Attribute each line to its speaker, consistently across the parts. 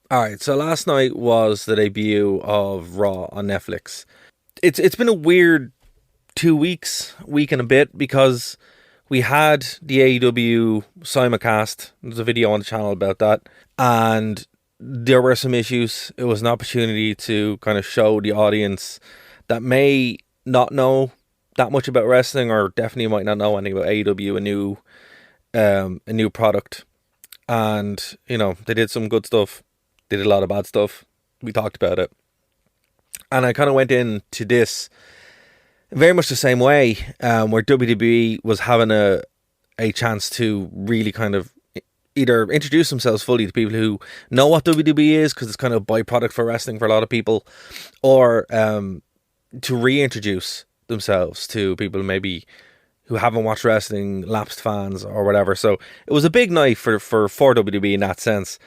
Speaker 1: All right, so last night was the debut of Raw on Netflix. It's been a weird 2 weeks, week and a bit, because we had the AEW simulcast. There's a video on the channel about that, and there were some issues. It was an opportunity to kind of show the audience that may not know that much about wrestling, or definitely might not know anything about AEW, a new product. And they did some good stuff. They did a lot of bad stuff. We talked about it, and I kind of went into this very much the same way, where WWE was having a chance to really kind of either introduce themselves fully to people who know what WWE is, because it's kind of a byproduct for wrestling for a lot of people, or to reintroduce themselves to people maybe who haven't watched wrestling, lapsed fans or whatever. So it was a big night for WWE in that sense.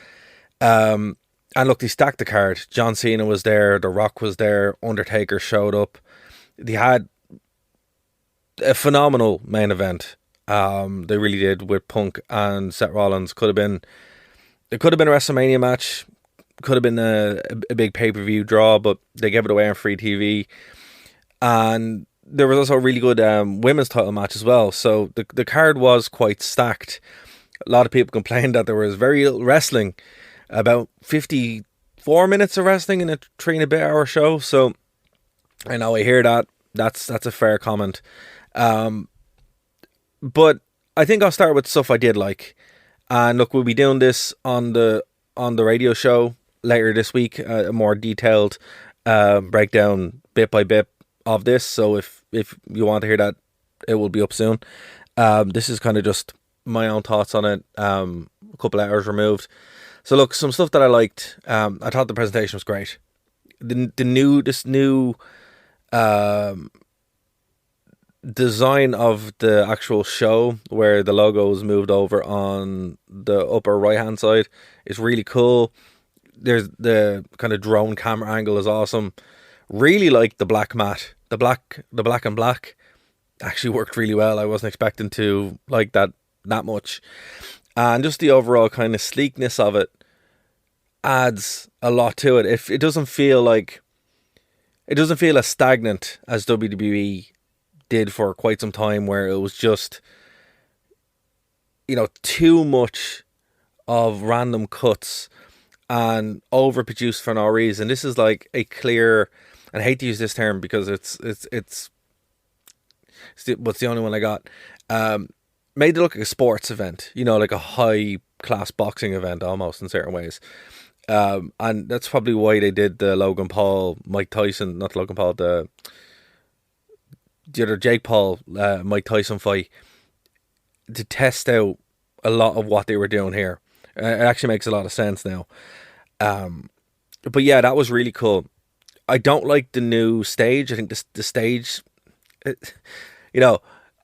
Speaker 1: And look, they stacked the card. John Cena was there, The Rock was there, Undertaker showed up. They had a phenomenal main event. They really did, with Punk and Seth Rollins. It could have been a WrestleMania match, could have been a big pay-per-view draw, but they gave it away on free TV. And there was also a really good women's title match as well. So the card was quite stacked. A lot of people complained that there was very little wrestling, about 54 minutes of wrestling in a 3 and a bit hour show. So I know, I hear that. That's a fair comment. But I think I'll start with stuff I did like. And look, we'll be doing this on the radio show later this week, a more detailed breakdown bit by bit of this. So if you want to hear that, it will be up soon. This is kind of just my own thoughts on it, a couple hours removed. So look, some stuff that I liked. I thought the presentation was great. This new design of the actual show, where the logo is moved over on the upper right hand side, is really cool. There's the kind of drone camera angle is awesome. Really like the black mat, the black and black actually worked really well. I wasn't expecting to like that much, and just the overall kind of sleekness of it adds a lot to it. If it doesn't feel as stagnant as WWE did for quite some time, where it was just too much of random cuts and overproduced for no reason. This is like a clear, and I hate to use this term because it's what's the only one I got. Made it look like a sports event, like a high class boxing event almost in certain ways. And that's probably why they did the Logan Paul, Mike Tyson, not Logan Paul, the other Jake Paul, Mike Tyson fight, to test out a lot of what they were doing here. It actually makes a lot of sense now. But yeah, that was really cool. I don't like the new stage. I think the stage, it,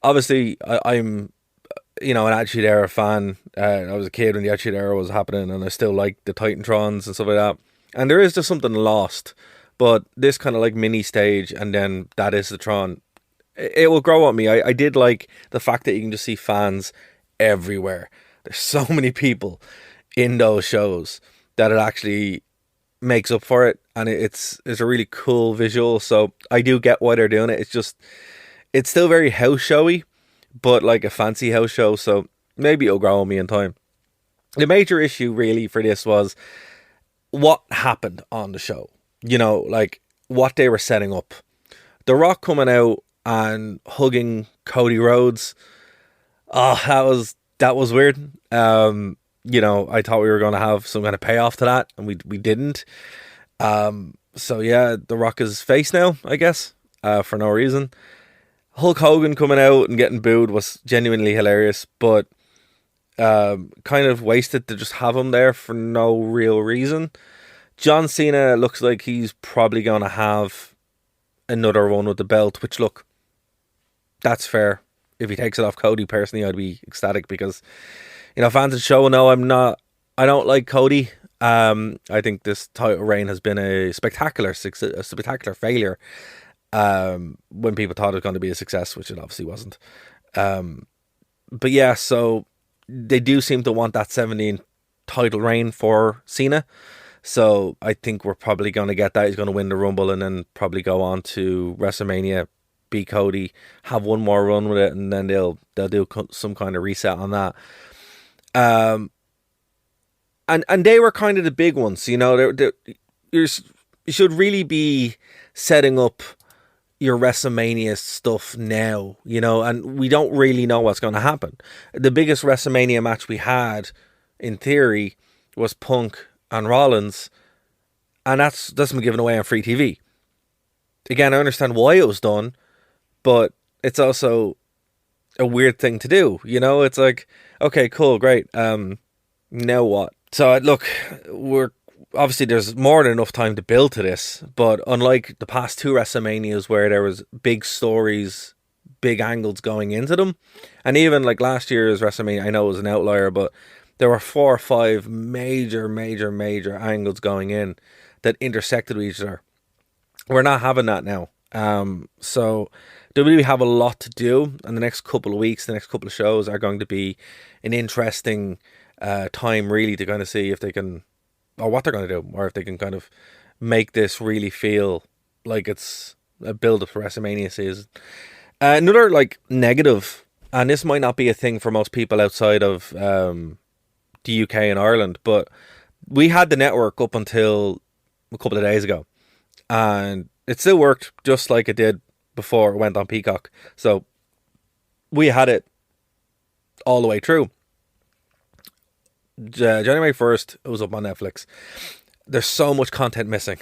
Speaker 1: obviously I'm, an Attitude Era fan. I was a kid when the Attitude Era was happening, and I still like the Titantrons and stuff like that. And there is just something lost. But this kind of like mini stage, and then that is the Tron. It will grow on me. I did like the fact that you can just see fans everywhere. There's so many people in those shows that it actually makes up for it, and it's a really cool visual. So I do get why they're doing it. It's still very house showy, but like a fancy house show. So maybe it'll grow on me in time. The major issue really for this was what happened on the show. Like what they were setting up. The Rock coming out and hugging Cody Rhodes. Oh, that was weird. I thought we were going to have some kind of payoff to that, and we didn't. So yeah, The Rock is face now, I guess, for no reason. Hulk Hogan coming out and getting booed was genuinely hilarious, but kind of wasted to just have him there for no real reason. John Cena looks like he's probably going to have another one with the belt, which, look, that's fair. If he takes it off Cody, personally, I'd be ecstatic, because fans of the show know I don't like Cody. I think this title reign has been a spectacular failure. When people thought it was going to be a success, which it obviously wasn't. But yeah, so they do seem to want that 17 title reign for Cena. So I think we're probably going to get that. He's going to win the Rumble and then probably go on to WrestleMania, beat Cody, have one more run with it, and then they'll do some kind of reset on that. And they were kind of the big ones, you know. You should really be setting up your WrestleMania stuff now, you know, and we don't really know what's going to happen. The biggest WrestleMania match we had, in theory, was Punk and Rollins, and that's been given away on free TV. Again, I understand why it was done, but it's also a weird thing to do, you know. It's like, okay, cool, great. Now what? So look, we're obviously there's more than enough time to build to this, but unlike the past two WrestleManias where there was big stories, big angles going into them, and even like last year's WrestleMania, I know it was an outlier, but there were 4 or 5 major angles going in that intersected with each other. We're not having that now. So WWE have a lot to do, and the next couple of weeks, the next couple of shows are going to be an interesting time really to kind of see if they can, or what they're going to do, or if they can kind of make this really feel like it's a build-up for WrestleMania season. Another like negative, and this might not be a thing for most people outside of the UK and Ireland, but we had the network up until a couple of days ago, and it still worked just like it did before it went on Peacock. So we had it all the way through. January 1st, it was up on Netflix. There's so much content missing.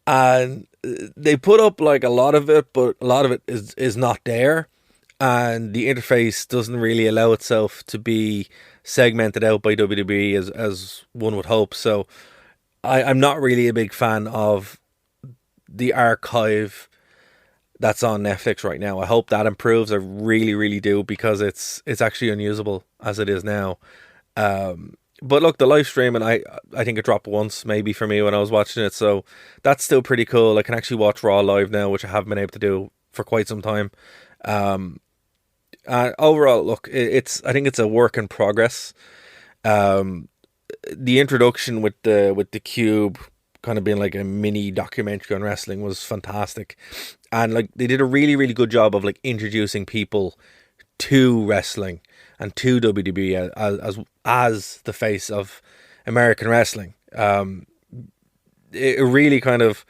Speaker 1: And they put up like a lot of it, but a lot of it is not there. And the interface doesn't really allow itself to be segmented out by WWE as one would hope. So I'm not really a big fan of the archive that's on Netflix right now. I hope that improves. I really do, because it's actually unusable as it is now. But look, the live streaming, I think it dropped once maybe for me when I was watching it, so that's still pretty cool. I can actually watch Raw live now, which I haven't been able to do for quite some time. Overall, look, I think it's a work in progress. The introduction with the Cube kind of being like a mini documentary on wrestling was fantastic, and like they did a really good job of like introducing people to wrestling and to WWE as the face of American wrestling. It really kind of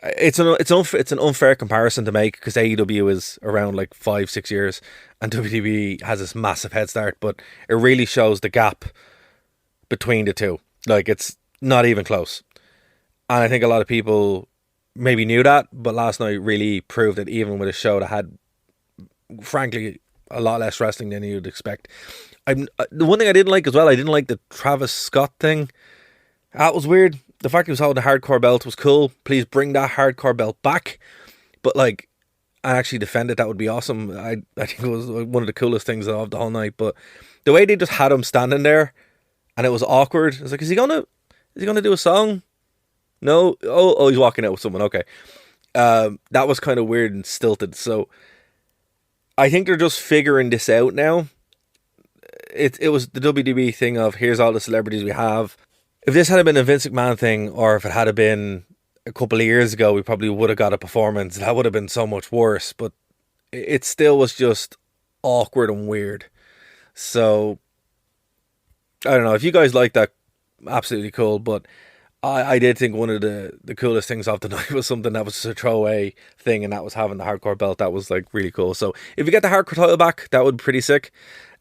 Speaker 1: it's an unfair comparison to make, because AEW is around like 5-6 years and WWE has this massive head start, but it really shows the gap between the two. Like, it's not even close. And I think a lot of people maybe knew that, but last night really proved it, even with a show that had, frankly, a lot less wrestling than you'd expect. The one thing I didn't like as well, I didn't like the Travis Scott thing. That was weird. The fact he was holding the hardcore belt was cool. Please bring that hardcore belt back. But like, I actually defend it. That would be awesome. I think it was one of the coolest things of the whole night. But the way they just had him standing there, and it was awkward. I was like, is he gonna do a song? No. Oh, he's walking out with someone. Okay. That was kind of weird and stilted. So I think they're just figuring this out now. It was the WWE thing of, here's all the celebrities we have. If this had been a Vince McMahon thing, or if it had been a couple of years ago, we probably would have got a performance. That would have been so much worse. But it still was just awkward and weird. So I don't know. If you guys like that, absolutely cool. But I did think one of the coolest things of the night was something that was just a throwaway thing, and that was having the hardcore belt. That was like really cool. So if you get the hardcore title back, that would be pretty sick.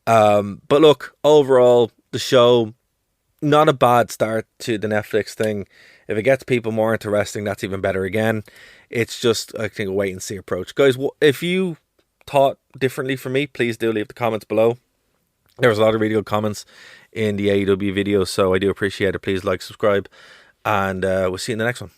Speaker 1: But look, overall, the show, not a bad start to the Netflix thing. If it gets people more into wrestling, that's even better again. It's just, I think, a wait and see approach. Guys, if you thought differently from me, please do leave the comments below. There was a lot of really good comments in the AEW video, so I do appreciate it. Please like, subscribe, and we'll see you in the next one.